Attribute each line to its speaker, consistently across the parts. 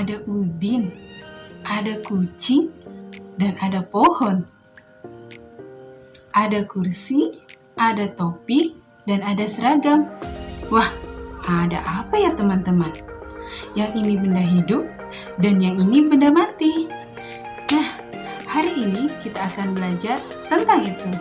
Speaker 1: ada udin, ada kucing, dan ada pohon. Ada kursi, ada topi, dan ada seragam. Wah, ada apa ya teman-teman? Yang ini benda hidup dan yang ini benda mati. Nah, hari ini kita akan belajar tentang itu.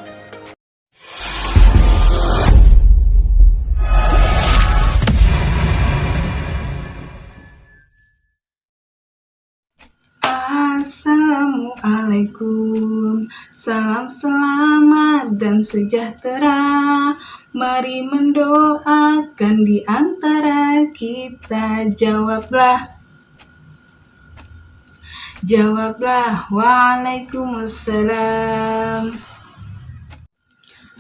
Speaker 1: Assalamualaikum, salam selamat dan sejahtera. Mari mendoakan di antara kita. Jawablah, waalaikumsalam.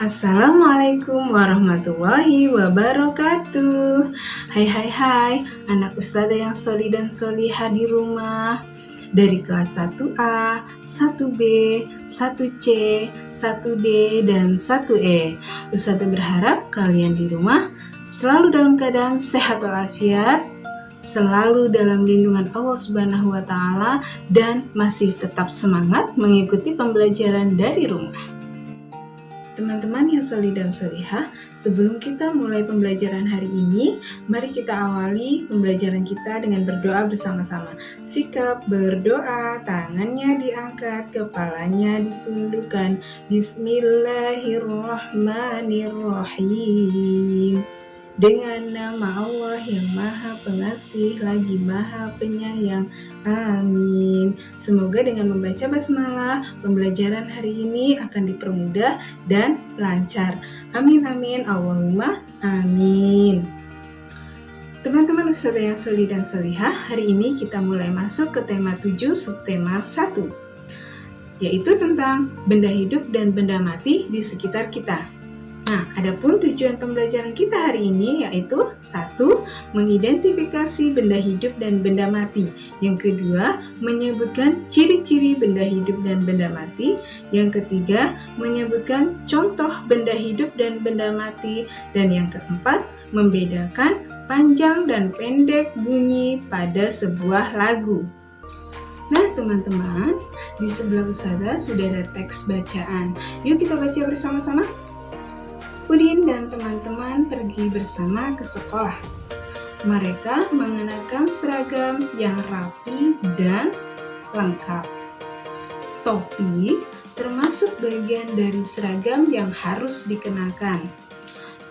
Speaker 1: Assalamualaikum warahmatullahi wabarakatuh. Hai, anak ustazah yang sholih dan sholihah di rumah. Dari kelas 1A, 1B, 1C, 1D, dan 1E. Ustazah berharap kalian di rumah selalu dalam keadaan sehat walafiat, selalu dalam lindungan Allah Subhanahu wa Ta'ala, dan masih tetap semangat mengikuti pembelajaran dari rumah. Teman-teman yang sholih dan sholihah, sebelum kita mulai pembelajaran hari ini, mari kita awali pembelajaran kita dengan berdoa bersama-sama. Sikap berdoa, tangannya diangkat, kepalanya ditundukkan. Bismillahirrahmanirrahim. Dengan nama Allah yang Maha Pengasih lagi Maha Penyayang. Amin. Semoga dengan membaca basmalah, pembelajaran hari ini akan dipermudah dan lancar. Amin, amin. Allahumma amin. Teman-teman ustazah yang sholih dan sholihah, hari ini kita mulai masuk ke tema 7 subtema 1, yaitu tentang benda hidup dan benda mati di sekitar kita. Nah, adapun tujuan pembelajaran kita hari ini yaitu 1. Mengidentifikasi benda hidup dan benda mati. Yang kedua, menyebutkan ciri-ciri benda hidup dan benda mati. Yang ketiga, menyebutkan contoh benda hidup dan benda mati. Dan yang keempat, membedakan panjang dan pendek bunyi pada sebuah lagu. Nah teman-teman, di sebelah ustazah sudah ada teks bacaan. Yuk kita baca bersama-sama. Udin dan teman-teman pergi bersama ke sekolah. Mereka mengenakan seragam yang rapi dan lengkap. Topi termasuk bagian dari seragam yang harus dikenakan.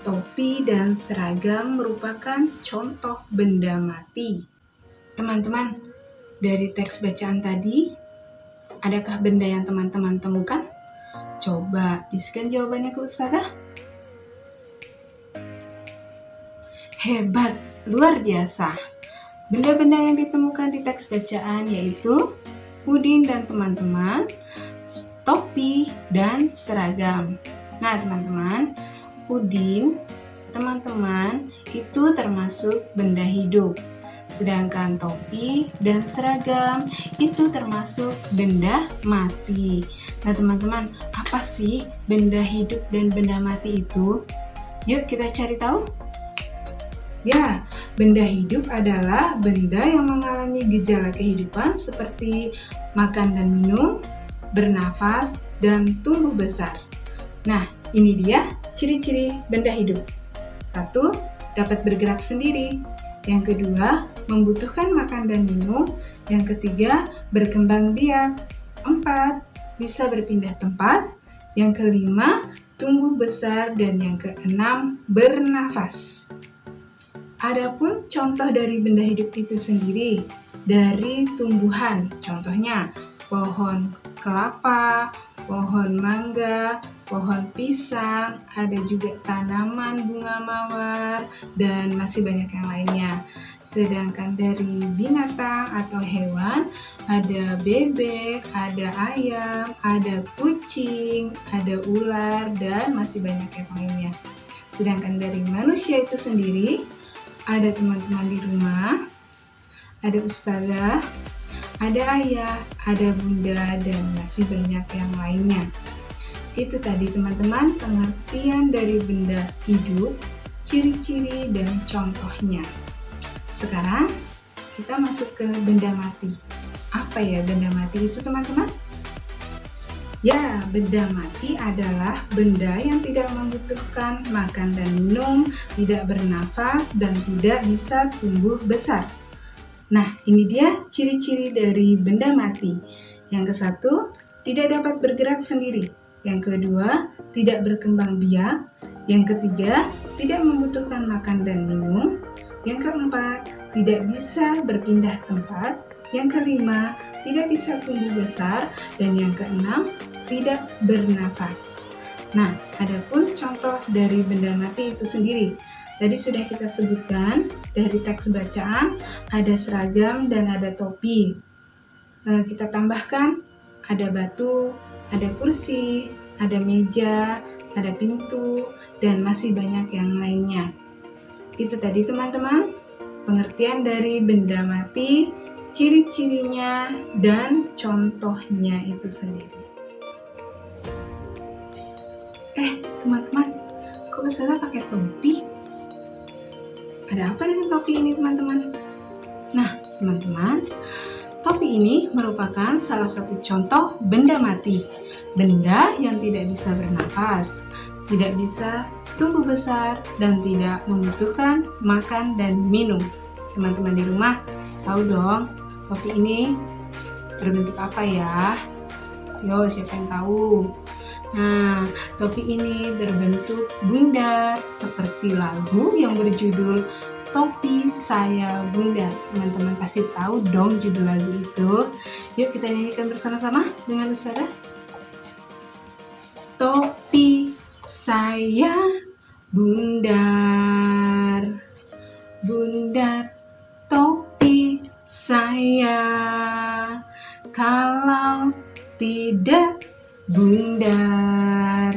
Speaker 1: Topi dan seragam merupakan contoh benda mati. Teman-teman, dari teks bacaan tadi, adakah benda yang teman-teman temukan? Coba bisikan jawabannya ke ustazah. Hebat, luar biasa. Benda-benda yang ditemukan di teks bacaan yaitu Udin dan teman-teman, topi, dan seragam. Nah teman-teman, Udin, teman-teman, itu termasuk benda hidup. Sedangkan topi dan seragam itu termasuk benda mati. Nah teman-teman, apa sih benda hidup dan benda mati itu? Yuk kita cari tahu. Ya, benda hidup adalah benda yang mengalami gejala kehidupan seperti makan dan minum, bernafas, dan tumbuh besar. Nah, ini dia ciri-ciri benda hidup. 1. Dapat bergerak sendiri. Yang kedua, membutuhkan makan dan minum. Yang ketiga, berkembang biak. 4. Bisa berpindah tempat. Yang kelima, tumbuh besar. Dan yang keenam, bernafas. Adapun contoh dari benda hidup itu sendiri dari tumbuhan, contohnya pohon kelapa, pohon mangga, pohon pisang, ada juga tanaman bunga mawar, dan masih banyak yang lainnya. Sedangkan dari binatang atau hewan, ada bebek, ada ayam, ada kucing, ada ular, dan masih banyak yang lainnya. Sedangkan dari manusia itu sendiri, ada teman-teman di rumah, ada ustazah, ada ayah, ada bunda, dan masih banyak yang lainnya. Itu tadi teman-teman pengertian dari benda hidup, ciri-ciri dan contohnya. Sekarang kita masuk ke benda mati. Apa ya benda mati itu teman-teman? Ya, benda mati adalah benda yang tidak membutuhkan makan dan minum, tidak bernafas, dan tidak bisa tumbuh besar. Nah, ini dia ciri-ciri dari benda mati. Yang ke satu, tidak dapat bergerak sendiri. Yang kedua, tidak berkembang biak. Yang ketiga, tidak membutuhkan makan dan minum. Yang keempat, tidak bisa berpindah tempat. Yang kelima, tidak bisa tumbuh besar. Dan yang keenam, tidak bernafas. Nah, adapun contoh dari benda mati itu sendiri. Tadi sudah kita sebutkan dari teks bacaan, ada seragam dan ada topi. Kita tambahkan ada batu, ada kursi, ada meja, ada pintu, dan masih banyak yang lainnya. Itu tadi teman-teman, pengertian dari benda mati, ciri-cirinya, dan contohnya itu sendiri. Teman-teman, kok Ustazah pakai topi? Ada apa dengan topi ini teman-teman? Nah teman-teman, topi ini merupakan salah satu contoh benda mati. Benda yang tidak bisa bernafas, tidak bisa tumbuh besar, dan tidak membutuhkan makan dan minum. Teman-teman di rumah tahu dong topi ini berbentuk apa ya? Yo, siapa yang tahu? Nah, topi ini berbentuk bundar seperti lagu yang berjudul Topi Saya Bundar. Teman-teman pasti tahu dong judul lagu itu. Yuk kita nyanyikan bersama-sama dengan Ustazah. Topi saya bundar, bundar topi saya, kalau tidak bundar,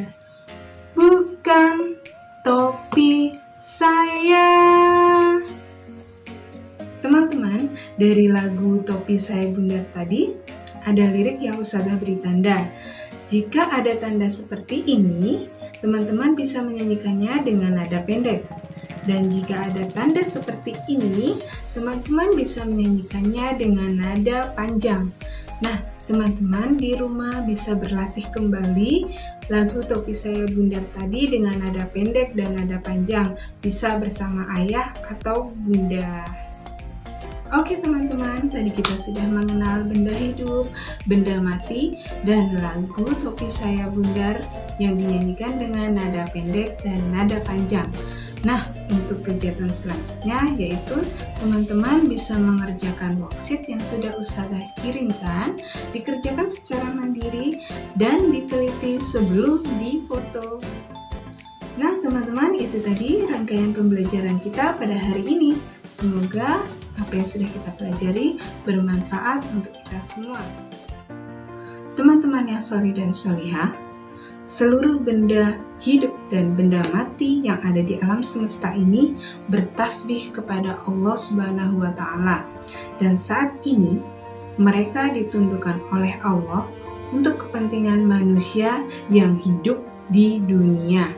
Speaker 1: bukan topi saya. Teman-teman, dari lagu Topi Saya Bundar tadi, ada lirik yang Ustazah beri tanda. Jika ada tanda seperti ini, teman-teman bisa menyanyikannya dengan nada pendek. Dan jika ada tanda seperti ini, teman-teman bisa menyanyikannya dengan nada panjang. Nah, teman-teman di rumah bisa berlatih kembali lagu Topi Saya Bundar tadi dengan nada pendek dan nada panjang, bisa bersama ayah atau bunda. Oke teman-teman, tadi kita sudah mengenal benda hidup, benda mati, dan lagu Topi Saya Bundar yang dinyanyikan dengan nada pendek dan nada panjang. Nah, untuk kegiatan selanjutnya yaitu teman-teman bisa mengerjakan worksheet yang sudah Ustazah kirimkan, dikerjakan secara mandiri dan diteliti sebelum difoto. Nah, teman-teman, itu tadi rangkaian pembelajaran kita pada hari ini. Semoga apa yang sudah kita pelajari bermanfaat untuk kita semua. Teman-teman yang sholih dan sholihah, seluruh benda hidup dan benda mati yang ada di alam semesta ini bertasbih kepada Allah Subhanahu wa Ta'ala, dan saat ini mereka ditundukkan oleh Allah untuk kepentingan manusia yang hidup di dunia.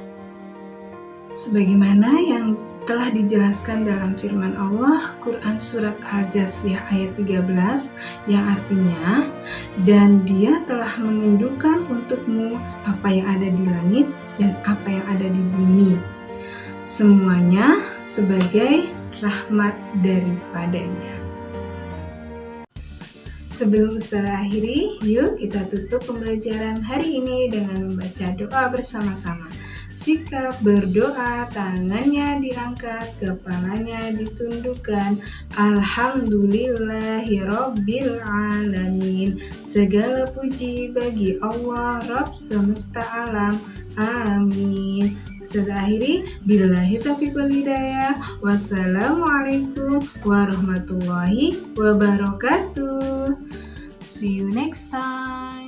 Speaker 1: Sebagaimana yang telah dijelaskan dalam firman Allah Quran Surat Al-Jasiyah ayat 13 yang artinya, dan Dia telah menundukkan untukmu apa yang ada di langit dan apa yang ada di bumi, semuanya sebagai rahmat daripadanya. Sebelum Ustazah akhiri, yuk kita tutup pembelajaran hari ini dengan membaca doa bersama-sama. Sikap berdoa, tangannya diangkat, kepalanya ditundukkan. Alhamdulillahirabbil alamin. Segala puji bagi Allah Rabb semesta alam. Amin. Ustazah akhiri, billahi taufiq wal hidayah. Wassalamualaikum warahmatullahi wabarakatuh. See you next time.